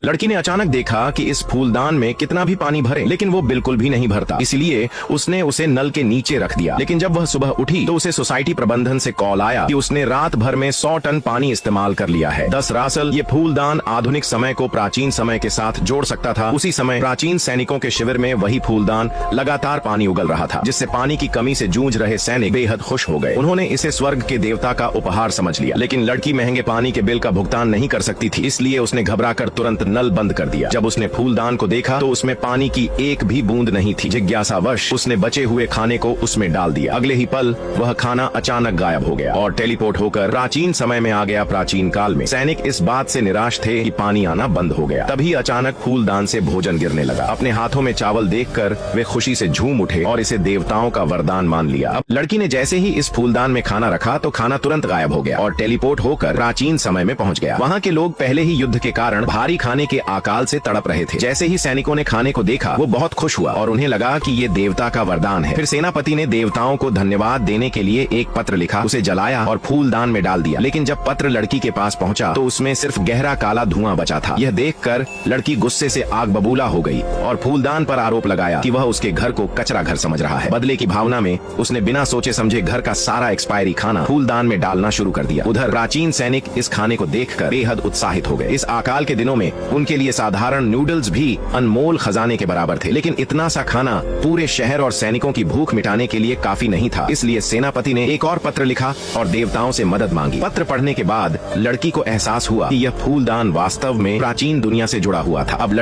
लड़की ने अचानक देखा कि इस फूलदान में कितना भी पानी भरे लेकिन वो बिल्कुल भी नहीं भरता, इसलिए उसने उसे नल के नीचे रख दिया। लेकिन जब वह सुबह उठी तो उसे सोसाइटी प्रबंधन से कॉल आया कि उसने रात भर में 100 टन पानी इस्तेमाल कर लिया है। दरअसल ये फूलदान आधुनिक समय को प्राचीन समय के साथ जोड़ सकता था। उसी समय प्राचीन सैनिकों के शिविर में वही फूलदान लगातार पानी उगल रहा था, जिससे पानी की कमी से जूझ रहे सैनिक बेहद खुश हो गए। उन्होंने इसे स्वर्ग के देवता का उपहार समझ लिया। लेकिन लड़की महंगे पानी के बिल का भुगतान नहीं कर सकती थी, इसलिए उसने घबराकर तुरंत नल बंद कर दिया। जब उसने फूलदान को देखा तो उसमें पानी की एक भी बूंद नहीं थी। जिज्ञासावश उसने बचे हुए खाने को उसमें डाल दिया। अगले ही पल वह खाना अचानक गायब हो गया और टेलीपोर्ट होकर प्राचीन समय में आ गया। प्राचीन काल में सैनिक इस बात से निराश थे कि पानी आना बंद हो गया। तभी अचानक फूलदान से भोजन गिरने लगा। अपने हाथों में चावल देखकर वे खुशी से झूम उठे और इसे देवताओं का वरदान मान लिया। अब लड़की ने जैसे ही इस फूलदान में खाना रखा तो खाना तुरंत गायब हो गया और टेलीपोर्ट होकर प्राचीन समय में पहुंच गया। वहां के लोग पहले ही युद्ध के कारण भारी खाने के अकाल से तड़प रहे थे। जैसे ही सैनिकों ने खाने को देखा वो बहुत खुश हुआ और उन्हें लगा कि ये देवता का वरदान है। फिर सेनापति ने देवताओं को धन्यवाद देने के लिए एक पत्र लिखा, उसे जलाया और फूलदान में डाल दिया। लेकिन जब पत्र लड़की के पास पहुंचा तो उसमें सिर्फ गहरा काला धुआं बचा था। यह देखकर लड़की गुस्से से आग बबूला हो गई और फूलदान पर आरोप लगाया कि वह उसके घर को कचरा घर समझ रहा है। बदले की भावना में उसने बिना सोचे समझे घर का सारा एक्सपायरी खाना फूलदान में डालना शुरू कर दिया। उधर प्राचीन सैनिक इस खाने को देखकर बेहद उत्साहित हो गए। इस अकाल के दिनों में उनके लिए साधारण नूडल्स भी अनमोल खजाने के बराबर थे। लेकिन इतना सा खाना पूरे शहर और सैनिकों की भूख मिटाने के लिए काफी नहीं था। इसलिए सेनापति ने एक और पत्र लिखा और देवताओं से मदद मांगी। पत्र पढ़ने के बाद लड़की को एहसास हुआ कि यह फूलदान वास्तव में प्राचीन दुनिया से जुड़ा हुआ था। अब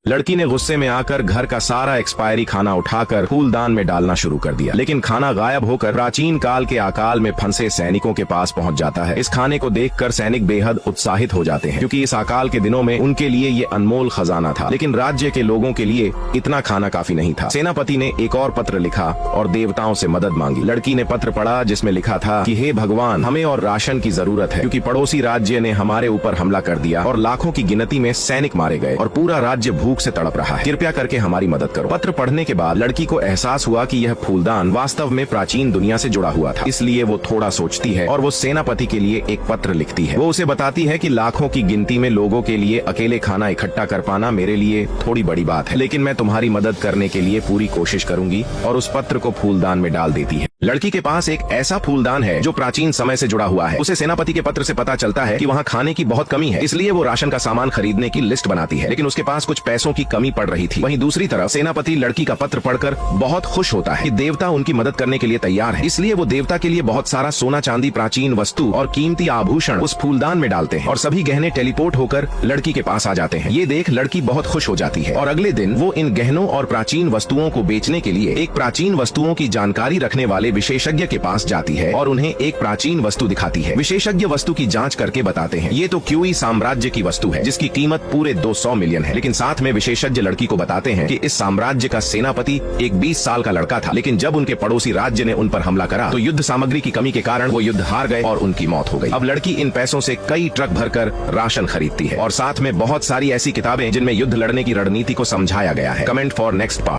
लड़की ने गुस्से में आकर घर का सारा एक्सपायरी खाना उठाकर फूलदान में डालना शुरू कर दिया। लेकिन खाना गायब होकर प्राचीन काल के अकाल में फंसे सैनिकों के पास पहुंच जाता है। इस खाने को देखकर सैनिक बेहद उत्साहित हो जाते हैं, क्योंकि इस अकाल के दिनों में उनके लिए ये अनमोल खजाना था। लेकिन राज्य के लोगों के लिए इतना खाना काफी नहीं था। सेनापति ने एक और पत्र लिखा और देवताओं से मदद मांगी। लड़की ने पत्र पढ़ा जिसमें लिखा था कि हे भगवान, हमें और राशन की जरूरत है, क्योंकि पड़ोसी राज्य ने हमारे ऊपर हमला कर दिया और लाखों की गिनती में सैनिक मारे गए और पूरा राज्य भूख से तड़प रहा है। कृपया करके हमारी मदद करो। पत्र पढ़ने के बाद लड़की को एहसास हुआ कि यह फूलदान वास्तव में प्राचीन दुनिया से जुड़ा हुआ था। इसलिए वो थोड़ा सोचती है और वो सेनापति के लिए एक पत्र लिखती है। वो उसे बताती है कि लाखों की गिनती में लोगों के लिए अकेले खाना इकट्ठा कर पाना मेरे लिए थोड़ी बड़ी बात है, लेकिन मैं तुम्हारी मदद करने के लिए पूरी कोशिश करूंगी, और उस पत्र को फूलदान में डाल देती है। लड़की के पास एक ऐसा फूलदान है जो प्राचीन समय से जुड़ा हुआ है। उसे सेनापति के पत्र से पता चलता है कि वहाँ खाने की बहुत कमी है, इसलिए वो राशन का सामान खरीदने की लिस्ट बनाती है। लेकिन उसके पास कुछ पैसों की कमी पड़ रही थी। वहीं दूसरी तरफ सेनापति लड़की का पत्र पढ़कर बहुत खुश होता है कि देवता उनकी मदद करने के लिए तैयार है। इसलिए वो देवता के लिए बहुत सारा सोना चांदी, प्राचीन वस्तु और कीमती आभूषण उस फूलदान में डालते हैं और सभी गहने टेलीपोर्ट होकर लड़की के पास आ जाते हैं। ये देख लड़की बहुत खुश हो जाती है और अगले दिन वो इन गहनों और प्राचीन वस्तुओं को बेचने के लिए एक प्राचीन वस्तुओं की जानकारी रखने वाले विशेषज्ञ के पास जाती है और उन्हें एक प्राचीन वस्तु दिखाती है। विशेषज्ञ वस्तु की जांच करके बताते हैं ये तो क्यूई साम्राज्य की वस्तु है, जिसकी कीमत पूरे 200 मिलियन है। लेकिन साथ में विशेषज्ञ लड़की को बताते हैं कि इस साम्राज्य का सेनापति एक 20 साल का लड़का था, लेकिन जब उनके पड़ोसी राज्य ने उन पर हमला करा तो युद्ध सामग्री की कमी के कारण वो युद्ध हार गए और उनकी मौत हो गई। अब लड़की इन पैसों से कई ट्रक भरकर राशन खरीदती है और साथ में बहुत सारी ऐसी किताबें जिनमें युद्ध लड़ने की रणनीति को समझाया गया है। Comment for next part.